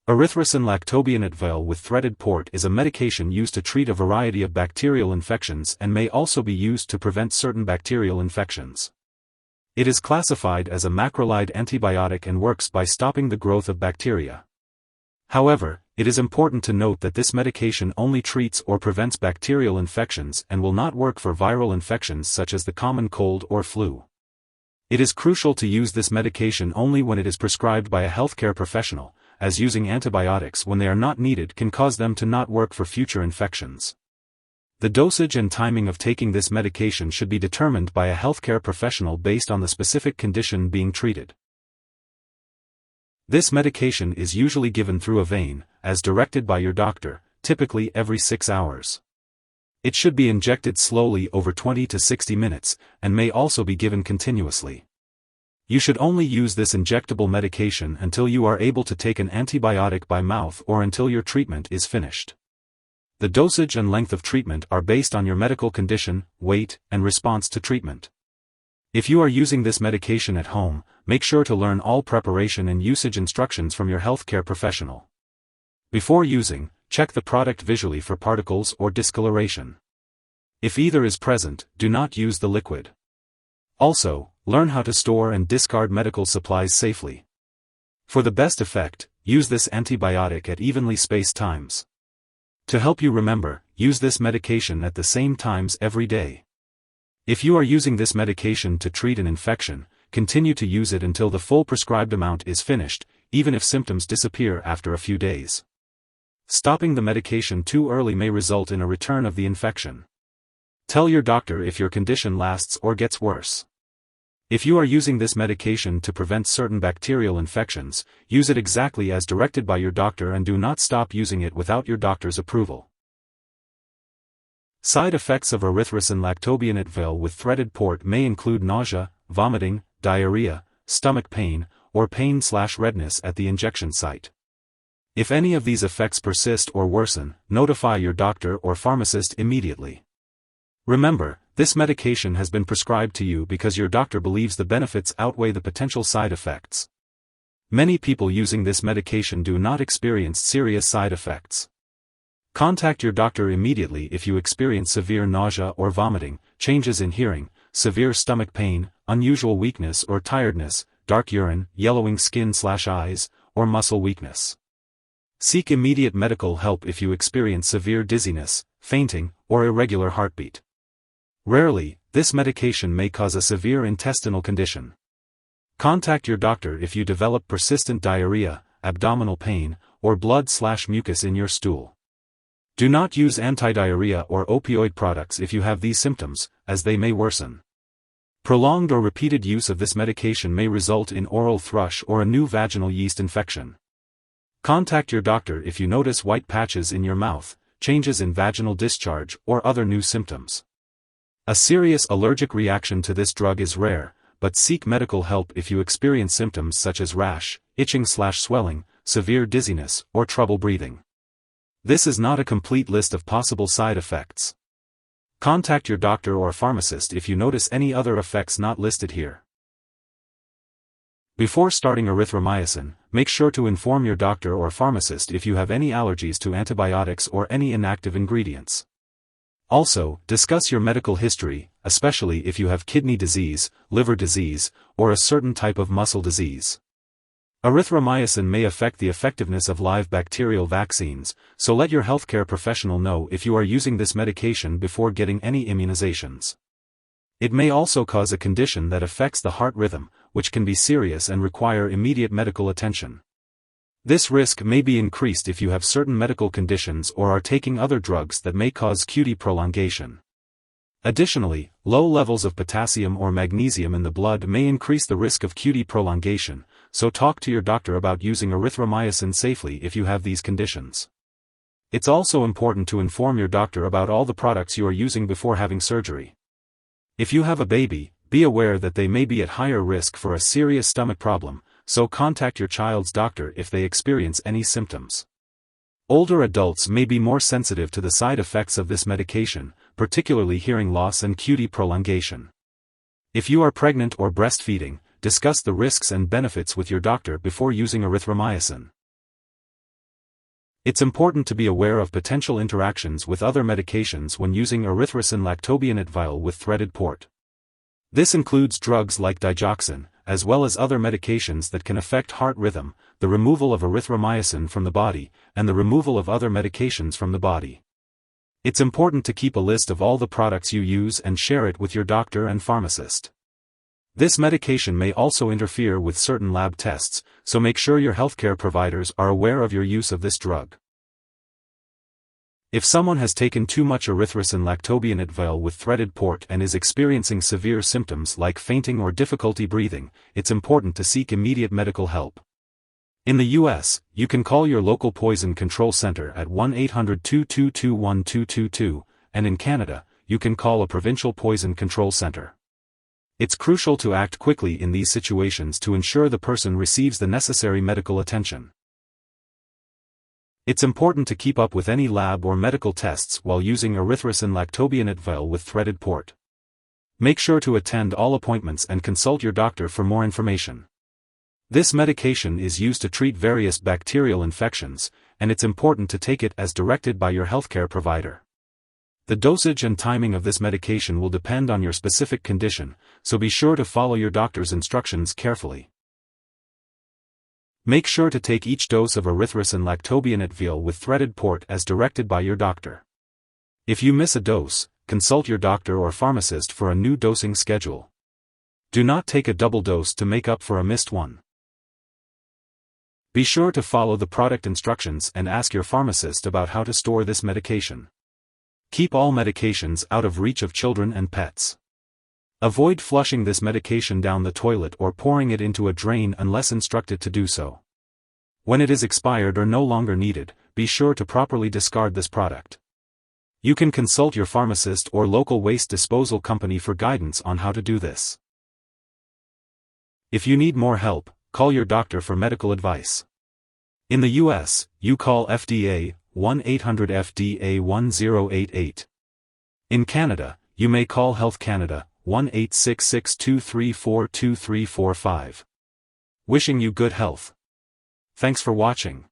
Erythrocin Lactobionate Vial with threaded port is a medication used to treat a variety of bacterial infections and may also be used to prevent certain bacterial infections. It is classified as a macrolide antibiotic and works by stopping the growth of bacteria. However, it is important to note that this medication only treats or prevents bacterial infections and will not work for viral infections such as the common cold or flu. It is crucial to use this medication only when it is prescribed by a healthcare professional, as using antibiotics when they are not needed can cause them to not work for future infections. The dosage and timing of taking this medication should be determined by a healthcare professional based on the specific condition being treated. This medication is usually given through a vein, as directed by your doctor, typically every 6 hours. It should be injected slowly over 20 to 60 minutes, and may also be given continuously. You should only use this injectable medication until you are able to take an antibiotic by mouth or until your treatment is finished. The dosage and length of treatment are based on your medical condition, weight, and response to treatment. If you are using this medication at home, make sure to learn all preparation and usage instructions from your healthcare professional. Before using, check the product visually for particles or discoloration. If either is present, do not use the liquid. Also, learn how to store and discard medical supplies safely. For the best effect, use this antibiotic at evenly spaced times. To help you remember, use this medication at the same times every day. If you are using this medication to treat an infection, continue to use it until the full prescribed amount is finished, even if symptoms disappear after a few days. Stopping the medication too early may result in a return of the infection. Tell your doctor if your condition lasts or gets worse. If you are using this medication to prevent certain bacterial infections, use it exactly as directed by your doctor and do not stop using it without your doctor's approval. Side effects of Erythrocin Lactobionate Vial with threaded port may include nausea, vomiting, diarrhea, stomach pain, or pain/redness at the injection site. If any of these effects persist or worsen, notify your doctor or pharmacist immediately. Remember, this medication has been prescribed to you because your doctor believes the benefits outweigh the potential side effects. Many people using this medication do not experience serious side effects. Contact your doctor immediately if you experience severe nausea or vomiting, changes in hearing, severe stomach pain, unusual weakness or tiredness, dark urine, yellowing skin/eyes, or muscle weakness. Seek immediate medical help if you experience severe dizziness, fainting, or irregular heartbeat. Rarely, this medication may cause a severe intestinal condition. Contact your doctor if you develop persistent diarrhea, abdominal pain, or blood/mucus in your stool. Do not use anti-diarrhea or opioid products if you have these symptoms, as they may worsen. Prolonged or repeated use of this medication may result in oral thrush or a new vaginal yeast infection. Contact your doctor if you notice white patches in your mouth, changes in vaginal discharge, or other new symptoms. A serious allergic reaction to this drug is rare, but seek medical help if you experience symptoms such as rash, itching/swelling, severe dizziness, or trouble breathing. This is not a complete list of possible side effects. Contact your doctor or pharmacist if you notice any other effects not listed here. Before starting erythromycin, make sure to inform your doctor or pharmacist if you have any allergies to antibiotics or any inactive ingredients. Also, discuss your medical history, especially if you have kidney disease, liver disease, or a certain type of muscle disease. Erythromycin may affect the effectiveness of live bacterial vaccines, so let your healthcare professional know if you are using this medication before getting any immunizations. It may also cause a condition that affects the heart rhythm, which can be serious and require immediate medical attention. This risk may be increased if you have certain medical conditions or are taking other drugs that may cause QT prolongation. Additionally, low levels of potassium or magnesium in the blood may increase the risk of QT prolongation, so talk to your doctor about using erythromycin safely if you have these conditions. It's also important to inform your doctor about all the products you are using before having surgery. If you have a baby, be aware that they may be at higher risk for a serious stomach problem, so contact your child's doctor if they experience any symptoms. Older adults may be more sensitive to the side effects of this medication, particularly hearing loss and QT prolongation. If you are pregnant or breastfeeding, discuss the risks and benefits with your doctor before using erythromycin. It's important to be aware of potential interactions with other medications when using Erythrocin Lactobionate Vial with threaded port. This includes drugs like digoxin, as well as other medications that can affect heart rhythm, the removal of erythromycin from the body, and the removal of other medications from the body. It's important to keep a list of all the products you use and share it with your doctor and pharmacist. This medication may also interfere with certain lab tests, so make sure your healthcare providers are aware of your use of this drug. If someone has taken too much Erythrocin Lactobionate Vial with threaded port and is experiencing severe symptoms like fainting or difficulty breathing, it's important to seek immediate medical help. In the US, you can call your local poison control center at 1-800-222-1222, and in Canada, you can call a provincial poison control center. It's crucial to act quickly in these situations to ensure the person receives the necessary medical attention. It's important to keep up with any lab or medical tests while using Erythrocin Lactobionate Vial with threaded port. Make sure to attend all appointments and consult your doctor for more information. This medication is used to treat various bacterial infections, and it's important to take it as directed by your healthcare provider. The dosage and timing of this medication will depend on your specific condition, so be sure to follow your doctor's instructions carefully. Make sure to take each dose of Erythrocin Lactobionate Vial with threaded port as directed by your doctor. If you miss a dose, consult your doctor or pharmacist for a new dosing schedule. Do not take a double dose to make up for a missed one. Be sure to follow the product instructions and ask your pharmacist about how to store this medication. Keep all medications out of reach of children and pets. Avoid flushing this medication down the toilet or pouring it into a drain unless instructed to do so. When it is expired or no longer needed, be sure to properly discard this product. You can consult your pharmacist or local waste disposal company for guidance on how to do this. If you need more help, call your doctor for medical advice. In the US, you call FDA 1-800-FDA-1088. In Canada, you may call Health Canada 1-866-234-2345. Wishing you good health. Thanks for watching.